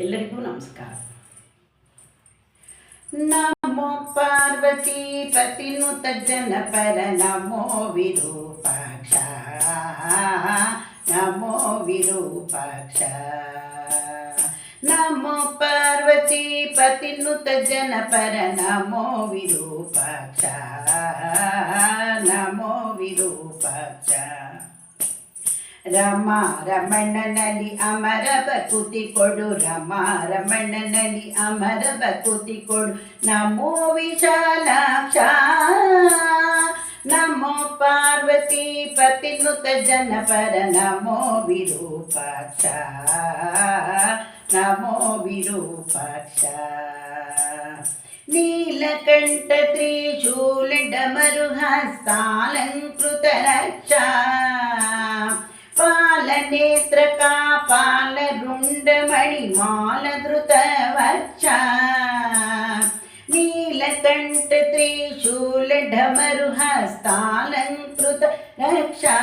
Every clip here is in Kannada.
ಎಲ್ಲರಿಗೂ ನಮಸ್ಕಾರ. ನಮೋ ಪಾರ್ವತಿ ಪತಿನುತ ಜನಪರ ನಮೋ ವಿರೂಪಾಕ್ಷ, ನಮೋ ವಿರೂಪಾಕ್ಷ. ನಮೋ ಪಾರ್ವತಿ ಪತಿನುತ ಜನಪರ ನಮೋ ವಿರೂಪಾಕ್ಷ, ನಮೋ ವಿರೂಪಾಕ್ಷ. ರಮ ರಮಣ್ಣನಲ್ಲಿ ಅಮರ ಬಕುತಿ ಕೊಡು, ರಮ ರಮಣ್ಣನಲ್ಲಿ ಅಮರ ಬಕುತಿ ಕೊಡು. ನಮೋ ವಿಶಾಲಾಕ್ಷ, ನಮೋ ಪಾರ್ವತಿ ಪತಿನುತ ಜನಪರ ನಮೋ ವಿರೂಪಾಕ್ಷ, ನಮೋ ವಿರೂಪಾಕ್ಷ. ನೀಲಕಂಠ ತ್ರಿಶೂಲ ಡಮರು ಹಸ್ತಾಲಂಕೃತ ರಕ್ಷಾ, ಪಾಲನೇತ್ರ ಕಾಪಾಲ ರುಂಡ ಮಣಿಮಾಲ ಧೃತ ವಕ್ಷ. ನೀಲಕಂಠ ತ್ರಿಶೂಲ ಢಮರು ಹಸ್ತಾಲಂಕೃತ ರಕ್ಷಾ,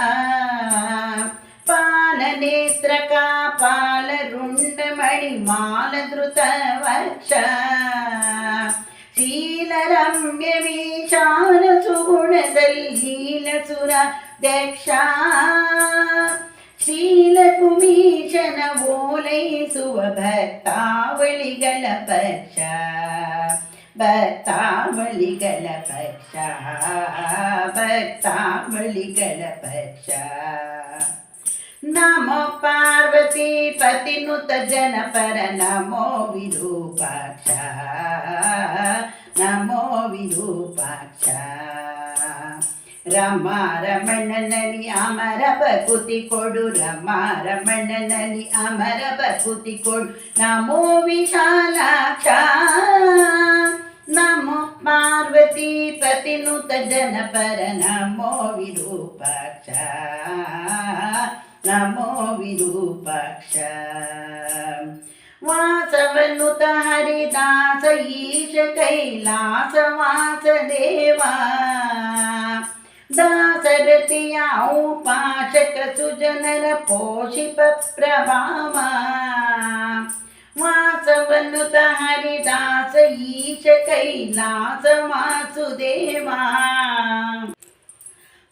ಪಾಲನೇತ್ರ ಕಾಪಾಲ ರುಂಡ ಮಣಿಮಾಲ ಧೃತ ವಕ್ಷ. ಶೀಲರಮ್ಯ ವಿಶಾಲ ಸುಗುಣದಲ್ಲೀಲ ಸುರ ದಕ್ಷ, ಶೀಲಕುಮೀಶನ ಓಲೈಸುವ ಭಕ್ತಾವಳಿಗಳ ಪಕ್ಷ, ಭಕ್ತಾವಳಿಗಳ ಪಕ್ಷ, ಭಕ್ತಾವಳಿಗಳ ಪಕ್ಷ. ನಮೋ ಪಾರ್ವತಿ ಪತಿನುತ ಜನಪರ ನಮೋ ವಿರೂಪಾಕ್ಷ, ನಮೋ ವಿರೂಪಾಕ್ಷ. ರಮ ರಮಣ್ಣನಲ್ಲಿ ಅಮರ ಬಕುತಿ ಕೊಡು, ರಮ ರಮಣ್ಣನಲ್ಲಿ ಅಮರ ಬಕುತಿ ಕೊಡು. ನಮೋ ವಿಶಾಲಾಕ್ಷ, ನಮೋ ಪಾರ್ವತಿ ಪತಿನುತ ಜನಪರ ನಮೋ ವಿರೂಪಾಕ್ಷ, ನಮೋ ವಿರೂಪಾಕ್ಷ. ವಾಸವನುತ ಹರಿದಾಸ ಈಶ ಕೈಲಾಸ ವಾಸದೇವ, ದಾಸರಥಿಯ ಉಪಾಸಕ ಸುಜನರ ಪೋಷಿಪ ಪ್ರಭಾವ. ವಾಸವನುತ ಹರಿದಾಸ ಈಶ ಕೈಲಾಸ ವಾಸುದೇವ,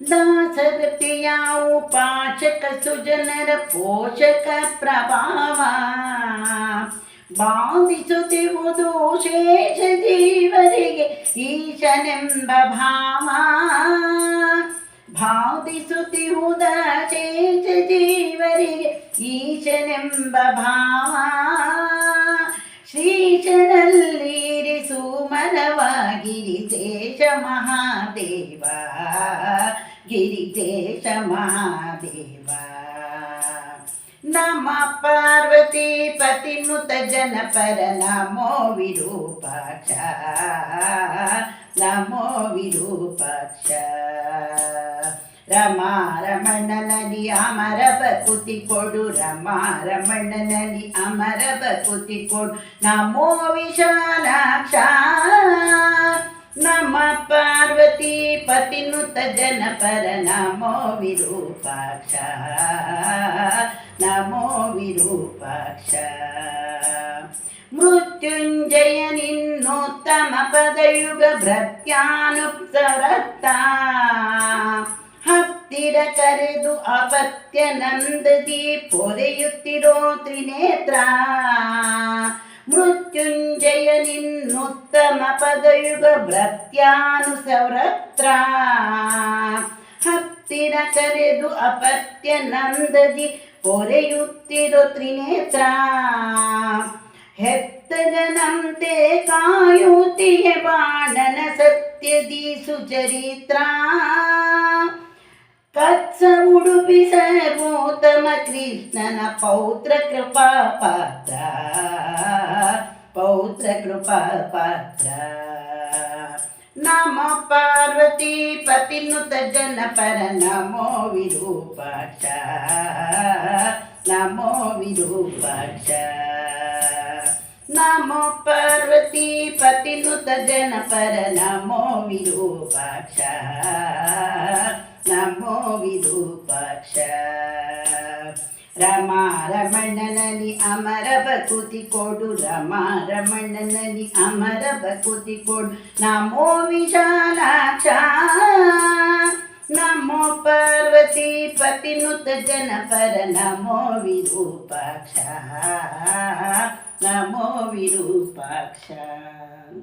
ದಾಸರಥಿಯ ಉಪಾಸಕ ಸುಜನರ ಪೋಷಕ ಪ್ರಭಾವ. ಬಾಧಿಸುತ್ತಿರುವುದು ಶೇಷ ಜೀವರಿಗೆ ಈಶನೆಂಬ ಭಾವ, ಬಾಧಿಸುತ್ತಿರುವುದ ಶೇಷ ಜೀವರಿಗೆ ಈಶನೆಂಬ ಭಾವ. ಶ್ರೀಶನಲ್ಲಿರಿಸು ಮನವ ಗಿರಿಶೇಷ ಮಹಾದೇವ, ಗಿರಿಶೇಷ ಮಹಾದೇವ. ನಮ ಪಾರ್ವತಿ ಪತಿನುತ ಜನಪರ ನಮೋ ವಿರೂಪಾಕ್ಷ, ನಮೋ ವಿರೂಪಾಕ್ಷ. ರಮ ರಮಣ್ಣನಲ್ಲಿ ಅಮರ ಬಕುತಿ ಕೊಡು, ರಮ ರಮಣ್ಣನಲ್ಲಿ ಅಮರ ಬಕುತಿ ಕೊಡು. ನಮೋ ವಿಶಾಲಾಕ್ಷ, ನಮ ಪಾರ್ವತಿ ಪತಿನುತ ಜನಪರ ನಮೋ ವಿರೂಪಾಕ್ಷ, ನಮೋ ವಿರೂಪಾಕ್ಷ. ಮೃತ್ಯುಂಜಯ ನಿನ್ನೋತ್ತಮ ಪದಯುಗ ಭೃತ್ಯಾನುಪ್ತವ್ರತ, ಹತ್ತಿರ ಕರೆದು ಅಪತ್ಯ ನಂದದಿ ಪೊರೆಯುತ್ತಿರೋ ತ್ರಿನೇತ್ರ. ಮೃತ್ಯುಂಜಯ ನಿನ್ನೋತ್ತಮ ಪದಯುಗ ಭೃತ್ಯಾನುಸವ್ರತ್ರ, ಹತ್ತಿರ ಕರೆದು ಅಪತ್ಯ ನಂದದಿ ಪೊರೆಯುತ್ತಿರೋ ತ್ರಿನೇತ್ರ. ಹೆತ್ತಗನಂತೆ ಕಾಯುತ್ತಿಯ ಬಾಣನ ಸತ್ಯದಿ ಸುಚರಿತ್ರ, ಕತ್ಸ ಉಡುಪಿ ಸರ್ವೋತ್ತಮ ಕೃಷ್ಣನ ಪೌತ್ರ ಕೃಪಾ ಪಾತ್ರ, ಪೌತ್ರ ಕೃಪಾ ಪಾತ್ರ. ನಮ ಪಾರ್ವತಿ ಪತಿನುತ ಜನಪರ ನಮೋ ವಿರೂಪಾಕ್ಷ, ನಮೋ ವಿರೂಪಾಕ್ಷ. ನಮೋ ಪಾರ್ವತಿ ಪತಿನುತ ಜನಪರ ನಮೋ ವಿರೂಪಾಕ್ಷ, ನಮೋ ವಿರೂಪಾಕ್ಷ. ರಮಣನಲ್ಲಿ ಅಮರ ಬಕುತಿ ಕೊಡು ರಮಣನಲ್ಲಿ ಅಮರ ಬಕುತಿ ಕೊಡು ನಮೋ ವಿಶಾಲಾಕ್ಷ ನಮೋ ಪಾರ್ವತಿ ಪತಿನುತ ಜನಪರ ನಮೋ ವಿರೂಪಾಕ್ಷ ನಮೋ ವಿರೂಪಾಕ್ಷ.